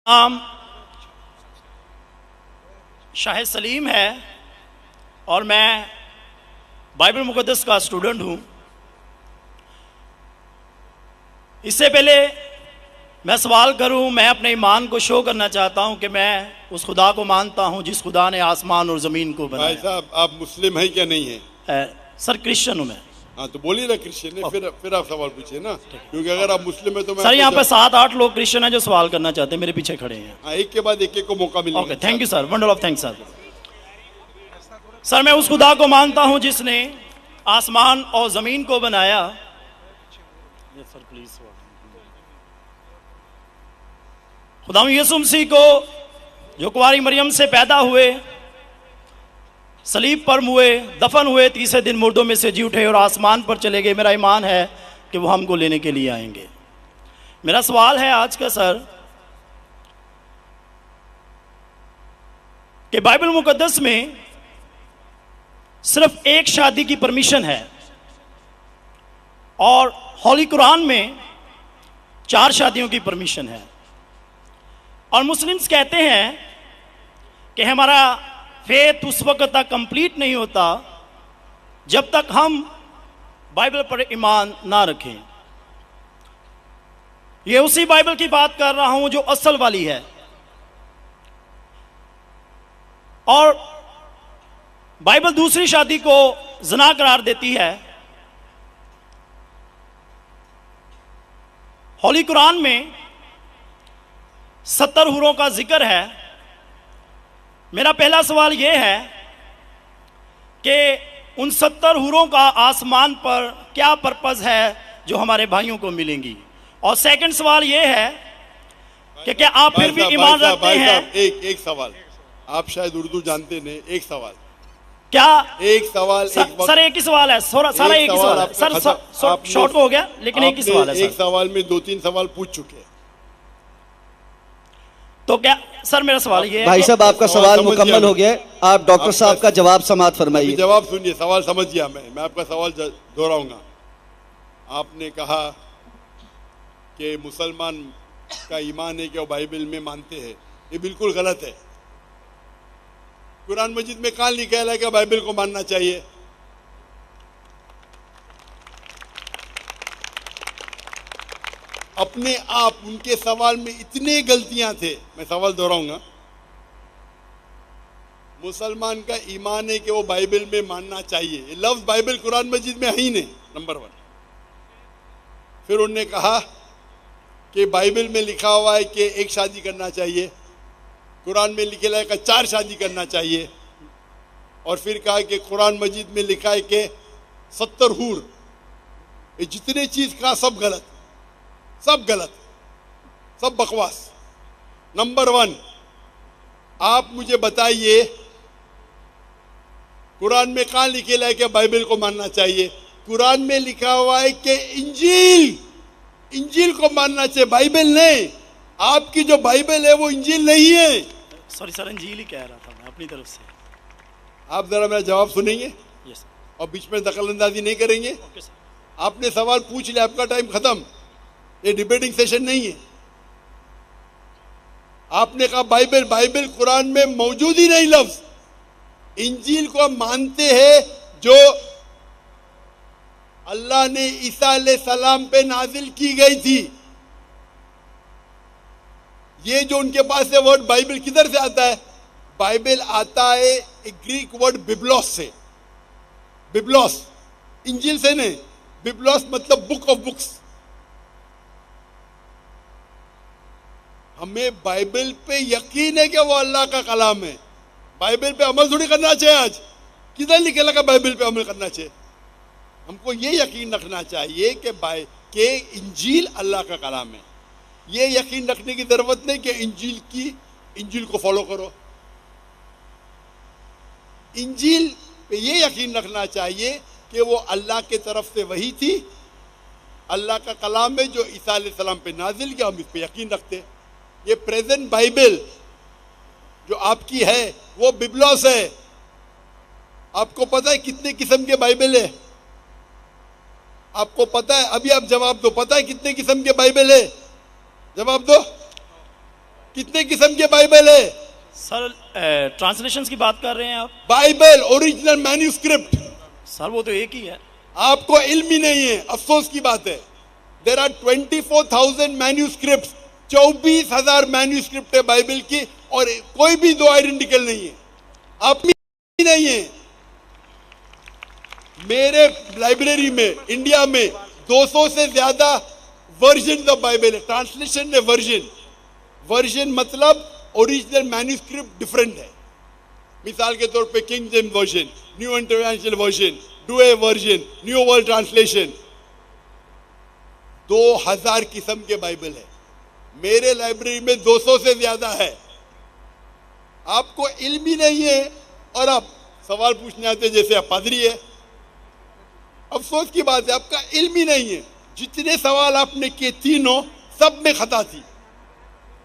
नाम शाहिद सलीम है और मैं बाइबल मुक़द्दस का स्टूडेंट हूँ। इससे पहले मैं सवाल करूँ, मैं अपने ईमान को शो करना चाहता हूँ कि मैं उस खुदा को मानता हूँ जिस खुदा ने आसमान और ज़मीन को बनाया। भाई साहब, आप मुस्लिम हैं क्या नहीं है? सर क्रिश्चियन हूँ मैं। हाँ तो बोलिए ना क्रिश्चियन है, फिर आप सवाल पूछिए ना, क्योंकि अगर आप मुस्लिम है तो मैं सर यहाँ पे 7-8 लोग क्रिश्चियन हैं जो सवाल करना चाहते हैं, मेरे पीछे खड़े हैं। हाँ, एक के बाद एक को मौका मिलेगा। Okay, thank you sir, wonder of thanks sir. Sir मैं उस खुदा को मानता हूँ जिसने आसमान और ज़मीन को बनाया। सर प्लीज, खुदा यीशु मसीह को जो कुंवारी मरियम से पैदा हुए, सलीब पर हुए, दफन हुए, तीसरे दिन मुर्दों में से जी उठे और आसमान पर चले गए। मेरा ईमान है कि वो हमको लेने के लिए आएंगे। मेरा सवाल है आज का सर कि बाइबल मुकद्दस में सिर्फ एक शादी की परमिशन है और होली कुरान में 4 शादियों की परमिशन है, और मुस्लिम्स कहते हैं कि हमारा फेथ उस वक्त तक कंप्लीट नहीं होता जब तक हम बाइबल पर ईमान ना रखें। ये उसी बाइबल की बात कर रहा हूं जो असल वाली है, और बाइबल दूसरी शादी को ज़िना करार देती है। होली कुरान में 70 हूरों का जिक्र है। मेरा पहला सवाल यह है कि उन 70 हूरों का आसमान पर क्या पर्पज़ है जो हमारे भाइयों को मिलेंगी, और सेकंड सवाल यह है कि क्या आप फिर भी ईमान रखते हैं? एक सवाल, आप शायद उर्दू जानते नहीं, एक सवाल क्या एक सवाल सर एक ही सवाल है, सारा एक ही सवाल है सर, शॉर्ट हो गया लेकिन एक ही सवाल है। एक सवाल में 2-3 सवाल पूछ चुके हैं, तो क्या सर मेरा सवाल ये है, भाई साहब आपका सवाल मुकम्मल हो गया, आप डॉक्टर साहब का जवाब समाप्त फरमाइए। जवाब सुनिए, सवाल समझ गया मैं आपका सवाल दोहराऊंगा। आपने कहा कि मुसलमान का ईमान है कि वो बाइबल में मानते हैं, ये बिल्कुल गलत है। कुरान मजीद में कहाँ लिखा है कि बाइबल को मानना चाहिए? अपने आप उनके सवाल में इतने गलतियां थे, मैं सवाल दोहराऊंगा। मुसलमान का ईमान है कि वो बाइबल में मानना चाहिए, ये लफ्ज बाइबल कुरान मजीद में है ही नहीं, नंबर 1। फिर उन्होंने कहा कि बाइबल में लिखा हुआ है कि एक शादी करना चाहिए, कुरान में लिखा है कि 4 शादी करना चाहिए, और फिर कहा कि कुरान मजीद में लिखा है कि 70 हूर। ये जितने चीज कहा सब गलत, सब गलत, सब बकवास। नंबर 1, आप मुझे बताइए कुरान में कहाँ लिखेला है कि बाइबल को मानना चाहिए? कुरान में लिखा हुआ है कि इंजील को मानना चाहिए, बाइबल नहीं। आपकी जो बाइबल है वो इंजील नहीं है। सॉरी सर, इंजील ही कह रहा था मैं अपनी तरफ से। आप जरा मेरा जवाब सुनेंगे? यस और बीच में दखल अंदाजी नहीं करेंगे? Okay sir. आपने सवाल पूछ लिया, आपका टाइम खत्म, ये डिबेटिंग सेशन नहीं है। आपने कहा बाइबल कुरान में मौजूद ही नहीं लफ्ज। इंजील को हम मानते हैं जो अल्लाह ने ईसा अलैहिस्सलाम पे नाजिल की गई थी। ये जो उनके पास है वर्ड बाइबल किधर से आता है? बाइबल आता है एक ग्रीक वर्ड बिब्लोस से। बिब्लोस इंजील से नहीं, बिब्लोस मतलब बुक ऑफ बुक्स। हमें बाइबल पे यकीन है कि वो अल्लाह का कलाम है। बाइबल पे अमल थोड़ी करना चाहिए। आज किधर लिखे लगा बाइबल पे अमल करना चाहिए? हमको ये यकीन रखना चाहिए कि इंजील अल्लाह का कलाम है। ये यकीन रखने की जरूरत नहीं कि इंजील को फॉलो करो। इंजील पे ये यकीन रखना चाहिए कि वो अल्लाह के तरफ से वही थी, अल्लाह का कलाम है जो ईसा अलैहिस्सलाम पे नाजिल किया, हम इस पे यकीन रखते। ये प्रेजेंट बाइबल जो आपकी है वो बिब्लोस है। आपको पता है कितने किस्म के बाइबल है? आपको पता है? अभी आप जवाब दो, पता है कितने किस्म के बाइबल है? जवाब दो। कितने किस्म के बाइबल है? सर ट्रांसलेशंस की बात कर रहे हैं आप? बाइबल ओरिजिनल मैन्यूस्क्रिप्ट, सर वो तो एक ही है। आपको इल्म ही नहीं है, अफसोस की बात है। देर आर 24,000 मैन्यूस्क्रिप्ट, 24,000 मैन्यूस्क्रिप्ट है बाइबल की, और कोई भी दो आइडेंटिकल नहीं है, आप नहीं है। मेरे लाइब्रेरी में इंडिया में 200 से ज्यादा वर्जन ऑफ बाइबल है। ट्रांसलेशन है वर्जन, वर्जन मतलब ओरिजिनल मैन्यूस्क्रिप्ट डिफरेंट है। मिसाल के तौर पे king James version, new international version, Doue version, new world translation, 2000 किस्म के बाइबल है। मेरे लाइब्रेरी में 200 से ज्यादा है। आपको इल्म ही नहीं है और आप सवाल पूछने आते जैसे आप पादरी है। अफसोस की बात है, आपका इल्म ही नहीं है। जितने सवाल आपने किए तीनों सब में खता थी।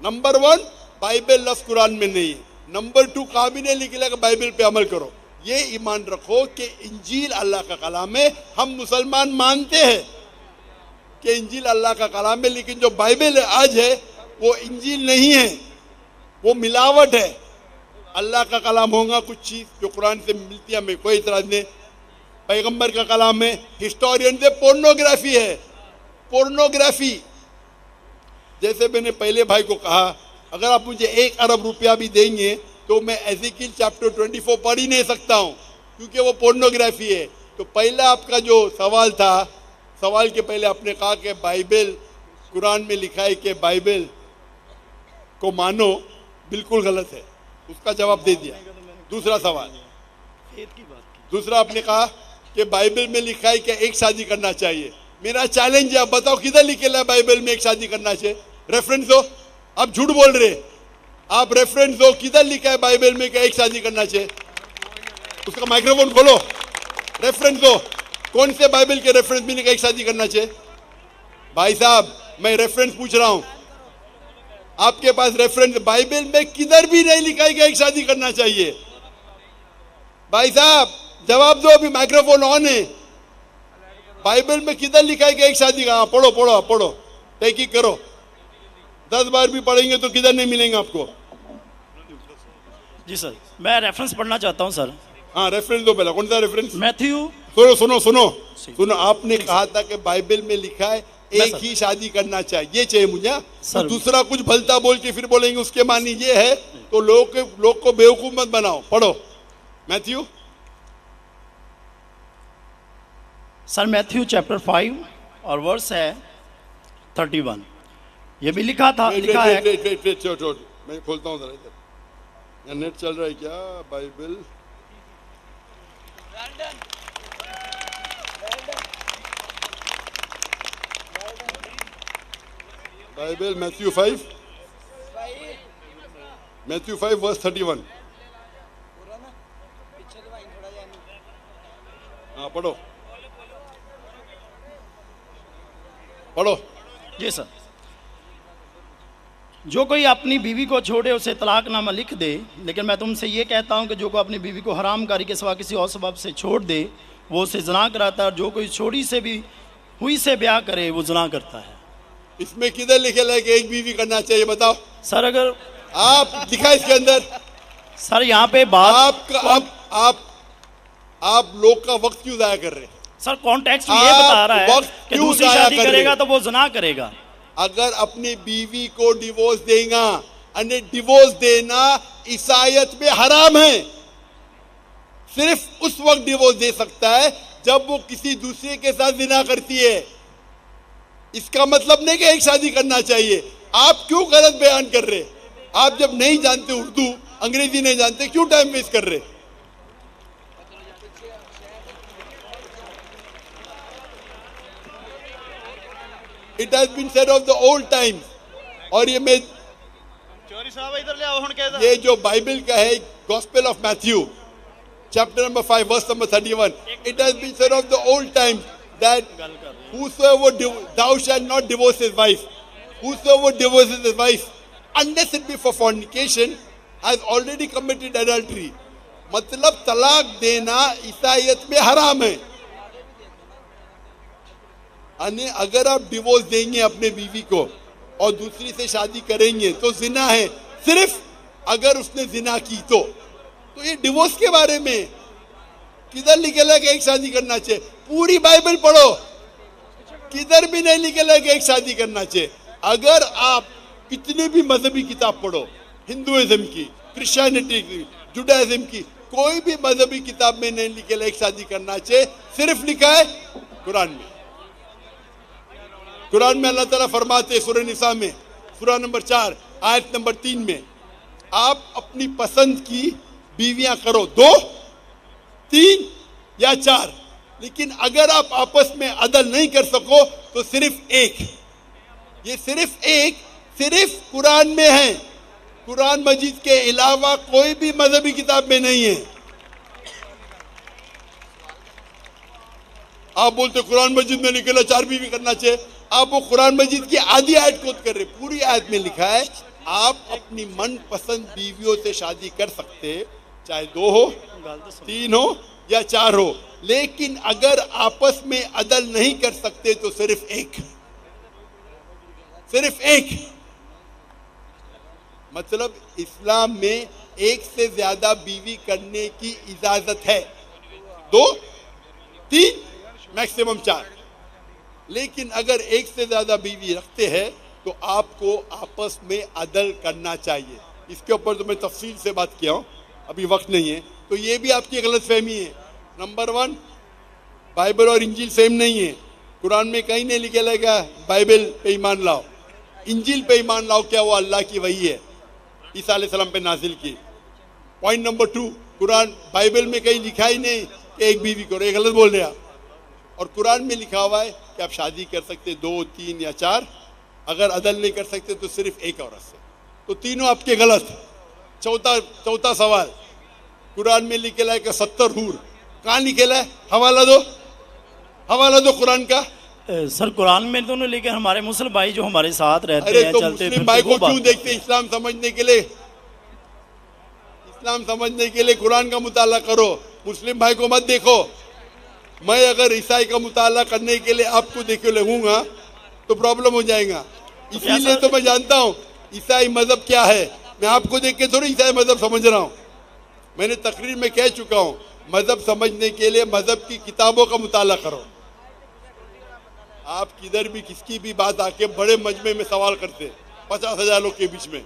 नंबर 1, बाइबल लफ्ज कुरान में नहीं है। नंबर 2, कहाँ भी नहीं लिखा कि बाइबल पे अमल करो। ये ईमान रखो कि इंजील अल्लाह का कलाम है। हम मुसलमान मानते हैं कि इंजील अल्लाह का कलाम है, लेकिन जो बाइबल आज है वो इंजील नहीं है, वो मिलावट है। अल्लाह का कलाम होगा कुछ चीज जो कुरान से मिलती है, हमें कोई इतराज नहीं। पैगंबर का कलाम है, हिस्टोरियन से पोर्नोग्राफी है, पोर्नोग्राफी। जैसे मैंने पहले भाई को कहा, अगर आप मुझे 1 अरब रुपया भी देंगे तो मैं एज़ेकिएल चैप्टर 24 पढ़ ही नहीं सकता हूँ, क्योंकि वो पोर्नोग्राफी है। तो पहला आपका जो सवाल था, सवाल के पहले आपने कहा कि बाइबल, कुरान में लिखा है कि बाइबल को मानो, बिल्कुल गलत है। उसका जवाब दे दिया। दूसरा सवाल, दूसरा आपने कहा कि बाइबल में लिखा है कि एक शादी करना चाहिए। मेरा चैलेंज है, आप बताओ किधर लिखेला है बाइबल में एक शादी करना चाहिए? रेफरेंस दो। आप झूठ बोल रहे, आप रेफरेंस दो, किधर लिखा है बाइबल में कि एक शादी करना चाहिए? उसका माइक्रोफोन खोलो, रेफरेंस दो। कौन से बाइबल के रेफरेंस में एक शादी करना चाहिए? भाई साहब, मैं रेफरेंस पूछ रहा हूं, आपके पास रेफरेंस बाइबल में किधर भी नहीं लिखा है कि एक शादी करना चाहिए? भाई साहब जवाब दो, अभी माइक्रोफोन ऑन है। बाइबल में किधर लिखा है कि एक शादी का? पढ़ो पढ़ो पढ़ो, तहकीक करो। 10 बार भी पढ़ेंगे तो किधर नहीं मिलेंगे आपको। जी सर, मैं रेफरेंस पढ़ना चाहता हूं सर। हाँ, रेफरेंस दो पहला। कौन सा रेफरेंस? मैथ्यू। सुनो सुनो सुनो सुनो, आपने कहा था कि बाइबल में लिखा है एक ही शादी करना चाहिए, ये चाहिए मुझे। तो दूसरा कुछ भलता बोल के फिर बोलेंगे उसके मानी ये है, तो लोग को बेवकूफ मत बनाओ। पढ़ो मैथ्यू। सर मैथ्यू चैप्टर 5 और वर्स है 31। ये भी लिखा था, लिखा है। छोड़, मैं खोलता हूँ जरा इधर। यहाँ नेट चल रहा है क्या? Bible Bible Matthew 5 verse 31। हाँ पढ़ो पढ़ो। जी सर। जो कोई अपनी बीवी को छोड़े उसे तलाकनामा लिख दे, लेकिन मैं तुमसे ये कहता हूँ कि जो कोई अपनी बीवी को हरामकारी के सिवा किसी और सबब से छोड़ दे वो उसे ज़ना कराता है, और जो कोई छोड़ी से भी हुई से ब्याह करे वो ज़ना करता है। इसमें किधर लिखे है कि एक बीवी करना चाहिए? बताओ सर। अगर आप दिखा इसके अंदर। सर यहाँ पे बात आप लोग का वक्त क्यों जाया कर रहे हैं? सर कॉन्टेक्स्ट ये बता रहा है कि दूसरी शादी करेगा तो वो ज़ना करेगा। अगर अपनी बीवी को डिवोर्स देगा, अने डिवोर्स देना ईसाईयत में हराम है। सिर्फ उस वक्त डिवोर्स दे सकता है जब वो किसी दूसरे के साथ जिना करती है। इसका मतलब नहीं कि एक शादी करना चाहिए। आप क्यों गलत बयान कर रहे? आप जब नहीं जानते उर्दू, अंग्रेजी नहीं जानते, क्यों टाइम वेस्ट कर रहे? It has been said of the old times। और ये मैं चोरी साहब इधर ले आओ हुन कहदा। ये जो बाइबल का है, Gospel of Matthew chapter number 5 verse number 31, it has been said of the old times that whosoever thou shalt not divorce his wife, whosoever divorces his wife unless it be for fornication has already committed adultery। मतलब तलाक देना ईसाईयत में हराम है। अगर आप divorce देंगे अपने बीवी को और दूसरी से शादी करेंगे तो जिना है। सिर्फ अगर उसने जिना की तो ये डिवोर्स के बारे में किधर लिखेला कि एक शादी करना चाहिए? पूरी बाइबल पढ़ो, किधर भी नहीं लिखेला कि एक शादी करना चाहिए। अगर आप कितने भी मजहबी किताब पढ़ो, हिंदुइज्म की, क्रिश्चियनिटी की, जुडाइज्म की, कोई भी मजहबी किताब में नहीं लिखेला एक शादी करना चाहिए। सिर्फ लिखा है कुरान में। कुरान में अल्लाह ताला फरमाते सूरह निसा में, सूरह नंबर 4 आयत नंबर 3 में, आप अपनी पसंद की बीवियां करो 2, 3 या 4, लेकिन अगर आप आपस में अदल नहीं कर सको तो सिर्फ एक। ये सिर्फ एक सिर्फ कुरान में है, कुरान मजीद के अलावा कोई भी मजहबी किताब में नहीं है। आप बोलते कुरान मजीद में निकला 4 बीवी करना चाहिए, आप वो कुरान मजीद की आधी आयत कोट कर रहे। पूरी आयत में लिखा है आप अपनी मन पसंद बीवियों से शादी कर सकते, चाहे 2 हो, 3 हो या 4 हो, लेकिन अगर आपस में अदल नहीं कर सकते तो सिर्फ एक। सिर्फ एक मतलब इस्लाम में एक से ज्यादा बीवी करने की इजाजत है, 2, 3 मैक्सिमम 4, लेकिन अगर एक से ज्यादा बीवी रखते हैं तो आपको आपस में अदल करना चाहिए। इसके ऊपर तो मैं तफसील से बात किया हूं, अभी वक्त नहीं है। तो ये भी आपकी गलतफहमी है। नंबर 1, बाइबल और इंजील सेम नहीं है। कुरान में कहीं नहीं लिखा लगा बाइबल पे ईमान लाओ, इंजील पे ईमान लाओ, क्या वो अल्लाह की वही है, ईसा अलैहिस्सलाम पे नाजिल की। पॉइंट नंबर 2, कुरान बाइबल में कहीं लिखा ही नहीं कि एक बीवी करो, ये गलत बोल रहे आप। और कुरान में लिखा हुआ है कि आप शादी कर सकते 2, 3 या 4, अगर अदल नहीं कर सकते तो सिर्फ एक औरत से। तो तीनों आपके गलत। चौथा सवाल, कुरान में लिखेला है कि 70 हूर, कहाँ लिखेला है? हवाला दो कुरान का। सर कुरान में दोनों, लेकिन हमारे मुस्लिम भाई जो हमारे साथ रहते अरे हैं, तो चलते मुस्लिम भाई को वो क्यों देखते? इस्लाम समझने के लिए, इस्लाम समझने के लिए कुरान का मुताला करो, मुस्लिम भाई को मत देखो। मैं अगर ईसाई का मुताला करने के लिए आपको देखे लगूंगा तो प्रॉब्लम हो जाएगा। इसीलिए तो मैं जानता हूँ ईसाई मजहब क्या है। मैं आपको देख के थोड़ी ईसाई मजहब समझ रहा हूँ। मैंने तकरीर में कह चुका हूँ, मजहब समझने के लिए मजहब की किताबों का मुताला करो। आप किधर भी किसकी भी बात आके बड़े मजमे में सवाल करते 50,000 लोग के बीच में,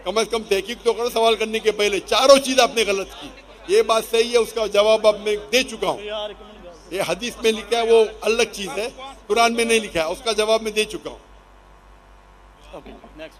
कम से कम तहकीक तो करो सवाल करने के पहले। चारों चीज आपने गलत की, ये बात सही है, उसका जवाब अब मैं दे चुका हूँ। ये हदीस में लिखा है वो अलग चीज है, कुरान में नहीं लिखा है, उसका जवाब मैं दे चुका हूँ। माइक